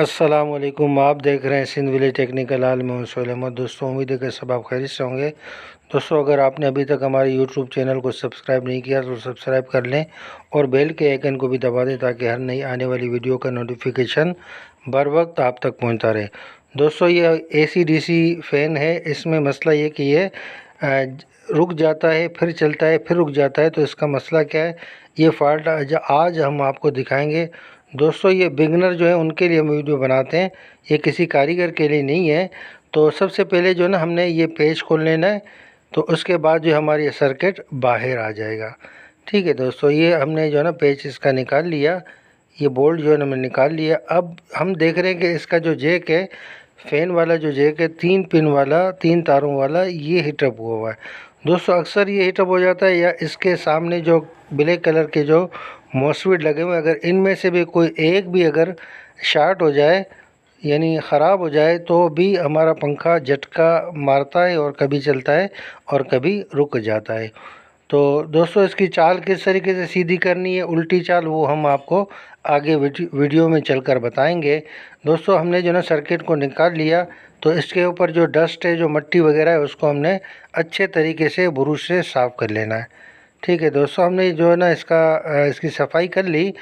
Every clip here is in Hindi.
अस्सलामुअलैकुम। आप देख रहे हैं सिंध विलेज टेक्निकल हाल में सोहेल अहमद। दोस्तों, उम्मीद है कि सब आप खैरियत से होंगे। दोस्तों, अगर आपने अभी तक हमारे यूट्यूब चैनल को सब्सक्राइब नहीं किया तो सब्सक्राइब कर लें और बेल के आइकन को भी दबा दें ताकि हर नई आने वाली वीडियो का नोटिफिकेशन बर वक्त आप तक पहुंचता रहे। दोस्तों, ये AC/DC फ़ैन है। इसमें मसला ये कि ये रुक जाता है, फिर चलता है, फिर रुक जाता है। तो इसका मसला क्या है, ये फॉल्ट आज हम आपको दिखाएंगे। दोस्तों, ये बिगनर जो है उनके लिए हम वीडियो बनाते हैं, ये किसी कारीगर के लिए नहीं है। तो सबसे पहले जो है ना, हमने ये पेज खोल लेना है, तो उसके बाद जो हमारी ये सर्किट बाहर आ जाएगा। ठीक है दोस्तों, ये हमने जो है ना पेज इसका निकाल लिया, ये बोल्ट जो है ना हमने निकाल लिया। अब हम देख रहे हैं कि इसका जो जैक है, फ़ैन वाला जो जैक है, 3 पिन वाला, 3 तारों वाला, ये हीटअप हुआ है। दोस्तों, अक्सर ये हीटअप हो जाता है, या इसके सामने जो ब्लैक कलर के जो मॉसफेट लगे हुए हैं, अगर इनमें से भी कोई एक भी अगर शॉर्ट हो जाए, यानी ख़राब हो जाए, तो भी हमारा पंखा झटका मारता है और कभी चलता है और कभी रुक जाता है। तो दोस्तों, इसकी चाल किस तरीके से सीधी करनी है, उल्टी चाल, वो हम आपको आगे वीडियो में चलकर बताएंगे। दोस्तों, हमने जो ना सर्किट को निकाल लिया, तो इसके ऊपर जो डस्ट है, जो मिट्टी वगैरह है, उसको हमने अच्छे तरीके से ब्रश से साफ़ कर लेना है। ठीक है दोस्तों, हमने जो है ना इसकी सफाई कर ली।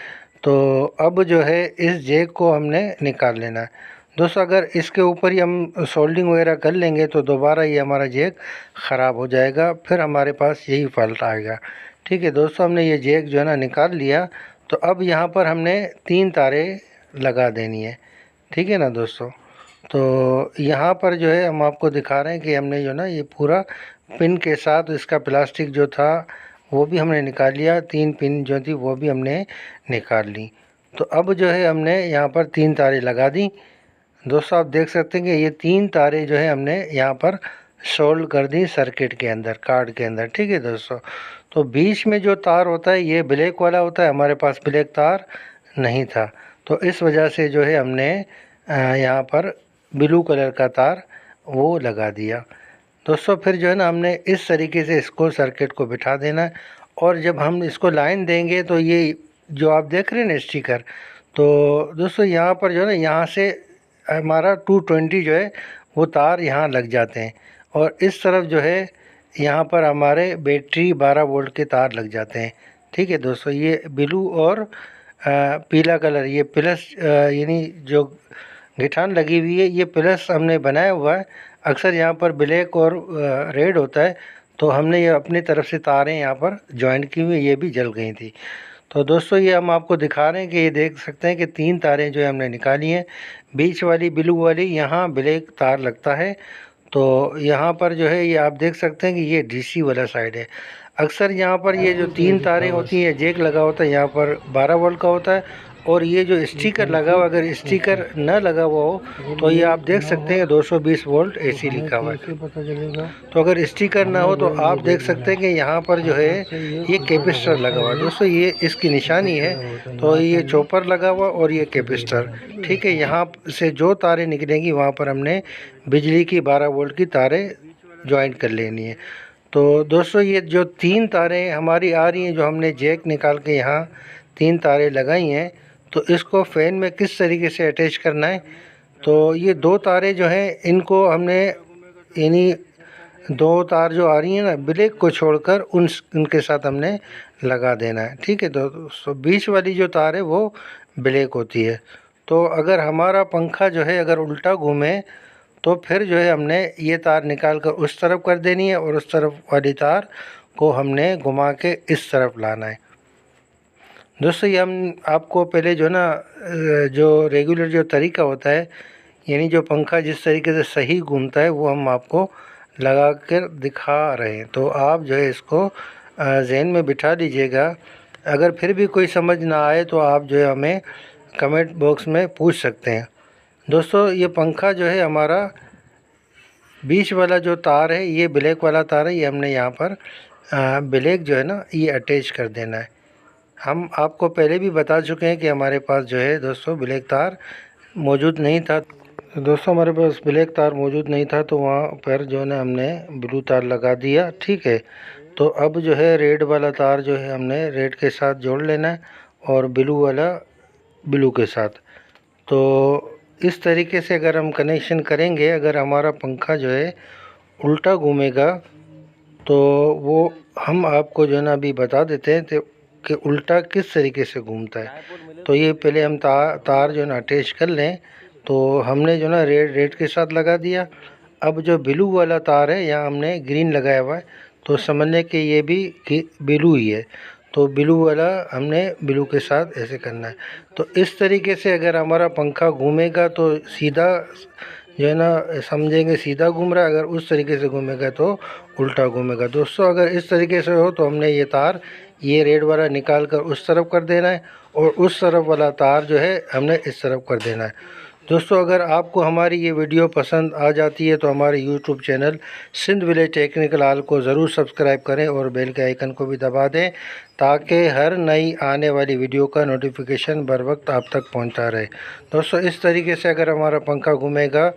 तो अब जो है इस जैक को हमने निकाल लेना है। दोस्तों, अगर इसके ऊपर ही हम सोल्डिंग वगैरह कर लेंगे तो दोबारा ये हमारा जैक ख़राब हो जाएगा, फिर हमारे पास यही फॉल्ट आएगा। ठीक है दोस्तों, हमने ये जैक जो है ना निकाल लिया। तो अब यहाँ पर हमने 3 तारें लगा देनी है। ठीक है ना दोस्तों। तो यहाँ पर जो है हम आपको दिखा रहे हैं कि हमने जो ना ये पूरा पिन के साथ इसका प्लास्टिक जो था वो भी हमने निकाल लिया, 3 पिन जो थी वो भी हमने निकाल ली। तो अब जो है हमने यहाँ पर 3 तारें लगा दी। दोस्तों, आप देख सकते हैं कि ये 3 तारें जो है हमने यहाँ पर सोल्ड कर दी सर्किट के अंदर, कार्ड के अंदर। ठीक है दोस्तों। तो बीच में जो तार होता है ये ब्लैक वाला होता है, हमारे पास ब्लैक तार नहीं था, तो इस वजह से जो है हमने यहाँ पर ब्लू कलर का तार वो लगा दिया। दोस्तों, फिर जो है ना हमने इस तरीके से इसको सर्किट को बिठा देना है। और जब हम इसको लाइन देंगे तो ये जो आप देख रहे हैं ना स्टिकर, तो दोस्तों यहाँ पर जो है ना, यहाँ से हमारा 220 जो है वो तार यहाँ लग जाते हैं, और इस तरफ जो है यहाँ पर हमारे बैटरी 12 वोल्ट के तार लग जाते हैं। ठीक है दोस्तों, ये ब्लू और पीला कलर, ये प्लस यानी जो गिठान लगी हुई है, ये प्लस हमने बनाया हुआ है। अक्सर यहाँ पर ब्लैक और रेड होता है, तो हमने ये अपनी तरफ से तारें यहाँ पर जॉइंट की हुई, ये भी जल गई थी। तो दोस्तों, ये हम आपको दिखा रहे हैं कि ये देख सकते हैं कि 3 तारें जो है हमने निकाली हैं। बीच वाली ब्लू वाली यहाँ ब्लैक तार लगता है। तो यहाँ पर जो है ये आप देख सकते हैं कि ये DC वाला साइड है। अक्सर यहाँ पर ये जो 3 तारें होती हैं, जैक लगा होता है, यहाँ पर 12 वोल्ट का होता है। और ये जो स्टिकर लगा हुआ, अगर स्टिकर न लगा हुआ हो तो ये आप देख सकते हैं 220 वोल्ट AC लिखा हुआ है। तो अगर स्टिकर ना हो तो आप देख सकते हैं कि यहाँ पर जो है ये कैपेसिटर लगा हुआ है। दोस्तों, ये इसकी निशानी है। तो ये चॉपर लगा हुआ और ये कैपेसिटर। ठीक है, यहाँ से जो तारें निकलेंगी वहाँ पर हमने बिजली की 12 वोल्ट की तारें ज्वाइंट कर लेनी है। तो दोस्तों, ये जो 3 तारें हमारी आ रही हैं, जो हमने जैक निकाल के यहाँ 3 तारें लगाई हैं, तो इसको फ़ैन में किस तरीके से अटैच करना है। तो ये 2 तारें जो हैं इनको हमने, यानी 2 तार जो आ रही हैं ना ब्लैक को छोड़कर उनके साथ हमने लगा देना है। ठीक है दोस्तों, बीच वाली जो तार है वो ब्लैक होती है। तो अगर हमारा पंखा जो है अगर उल्टा घूमे तो फिर जो है हमने ये तार निकाल कर उस तरफ कर देनी है, और उस तरफ वाली तार को हमने घुमा के इस तरफ लाना है। दोस्तों, ये हम आपको पहले जो ना जो रेगुलर जो तरीका होता है, यानी जो पंखा जिस तरीके से सही घूमता है, वो हम आपको लगा कर दिखा रहे हैं। तो आप जो है इसको ज़हन में बिठा लीजिएगा। अगर फिर भी कोई समझ ना आए तो आप जो है हमें कमेंट बॉक्स में पूछ सकते हैं। दोस्तों, ये पंखा जो है हमारा बीच वाला जो तार है, ये ब्लैक वाला तार है, ये हमने यहाँ पर ब्लैक जो है ना ये अटैच कर देना है। हम आपको पहले भी बता चुके हैं कि हमारे पास जो है दोस्तों ब्लैक तार मौजूद नहीं था। दोस्तों, हमारे पास ब्लैक तार मौजूद नहीं था, तो वहाँ पर जो है ना हमने ब्लू तार लगा दिया। ठीक है। तो अब जो है रेड वाला तार जो है हमने रेड के साथ जोड़ लेना है, और ब्लू वाला ब्लू के साथ। तो इस तरीके से अगर हम कनेक्शन करेंगे, अगर हमारा पंखा जो है उल्टा घूमेगा तो वो हम आपको जो है ना अभी बता देते हैं तो कि उल्टा किस तरीके से घूमता है। तो ये पहले हम तार जो है ना अटैच कर लें। तो हमने जो ना रेड के साथ लगा दिया। अब जो ब्लू वाला तार है यहाँ हमने ग्रीन लगाया हुआ है, तो समझ लें कि ये भी ब्लू ही है। तो ब्लू वाला हमने ब्लू के साथ ऐसे करना है। तो इस तरीके से अगर हमारा पंखा घूमेगा तो सीधा जो है ना समझेंगे सीधा घूम रहा है, अगर उस तरीके से घूमेगा तो उल्टा घूमेगा। दोस्तों अगर इस तरीके से हो तो हमने ये तार ये रेड वाला निकाल कर उस तरफ कर देना है और उस तरफ वाला तार जो है हमने इस तरफ कर देना है। दोस्तों अगर आपको हमारी ये वीडियो पसंद आ जाती है तो हमारे YouTube channel Sindh village technical hall को ज़रूर सब्सक्राइब करें और बेल के आइकन को भी दबा दें ताकि हर नई आने वाली वीडियो का नोटिफिकेशन बर वक्त आप तक पहुंचता रहे। दोस्तों इस तरीके से अगर हमारा पंखा घूमेगा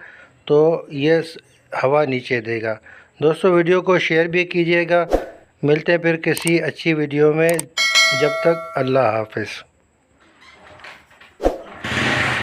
तो ये हवा नीचे देगा। दोस्तों वीडियो को शेयर भी कीजिएगा। मिलते हैं फिर किसी अच्छी वीडियो में। जब तक अल्लाह हाफ़िज़।